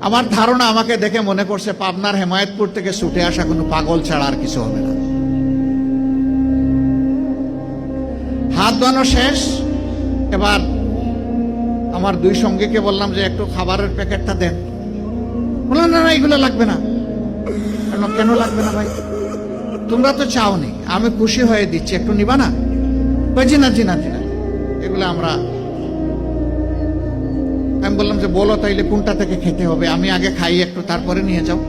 আমার ধারণা আমাকে দেখে মনে করছে পাবনার হেমায়েতপুর থেকে ছুটে আসা কোনো পাগল ছাড়া আর কিছু হবে না। হাত ধোয়ানো শেষ। এবার আমার দুই সঙ্গীকে বললাম যে একটু খাবারের প্যাকেটটা দেন। বললাম না না, এগুলো লাগবে না। কেন লাগবে না ভাই? তোমরা তো চাওনি, আমি খুশি হয়ে দিচ্ছি, একটু নিবা না? জি না জি না জি না, এগুলো আমরা। আমি বললাম যে বলো তাইলে কোনটা থেকে খেতে হবে, আমি আগে খাই একটু, তারপরে নিয়ে যাও।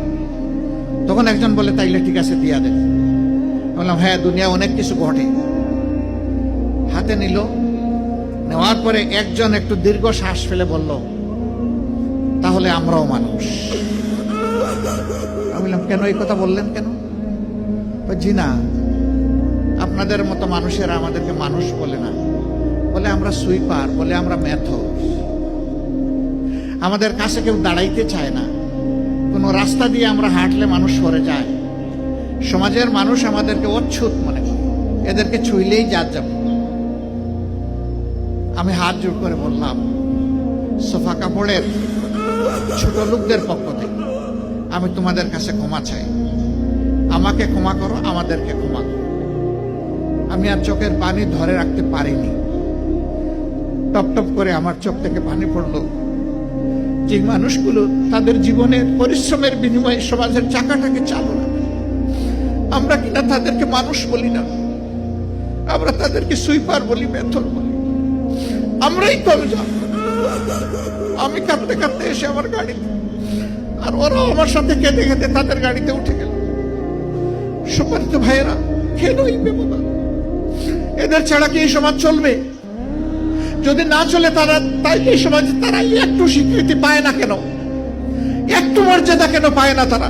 তখন একজন বলে তাইলে ঠিক আছে দিয়া দেন। বললাম হ্যাঁ, দুনিয়া অনেক কিছু ঘটে। হাতে নিল, নেওয়ার পরে একজন একটু দীর্ঘ শ্বাস ফেলে বলল, তাহলে আমরাও মানুষ। আমি বললাম কেন এই কথা বললেন কেন? জি না, আপনাদের মতো মানুষেরা আমাদেরকে মানুষ বলে না, বলে আমরা সুইপার, বলে আমরা মেথর। আমাদের কাছে কেউ দাঁড়াইতে চায় না। কোনো রাস্তা দিয়ে আমরা হাঁটলে মানুষ সরে যায়। সমাজের মানুষ আমাদেরকে অচ্ছুত মনে করে, এদেরকে ছুঁইলেই জাত যাবে। আমি হাত জোড় করে বললাম, সোফা কাপড়ের ছোট লোকদের পক্ষ থেকে আমি তোমাদের কাছে ক্ষমা চাই। আমাকে ক্ষমা করো, আমাদেরকে ক্ষমা করো। আমি আর চোখের পানি ধরে রাখতে পারিনি। টপ টপ করে আমার চোখ থেকে পানি পড়লো। যে মানুষগুলো তাদের জীবনের পরিশ্রমের বিনিময়ে সমাজের চাকাটাকে চালু রাখে, আমরা কিনা তাদেরকে মানুষ বলি না, আমরা তাদেরকে সুইপার বলি, মেথর বলি। আমরাই কম যাব। আমি কাঁদতে কাঁদতে এসে আমার গাড়িতে, আর ওরাও আমার সাথে কেঁদে কেঁদে তাদের গাড়িতে উঠে গেল। সম্মানিত ভাইয়েরা, কেন এই ব্যবধান? এদের ছাড়া কি এই সমাজ চলবে? যদি না চলে তারা, তাই এই সমাজে তারা একটু স্বীকৃতি পায় না কেন? একটু মর্যাদা কেন পায় না তারা?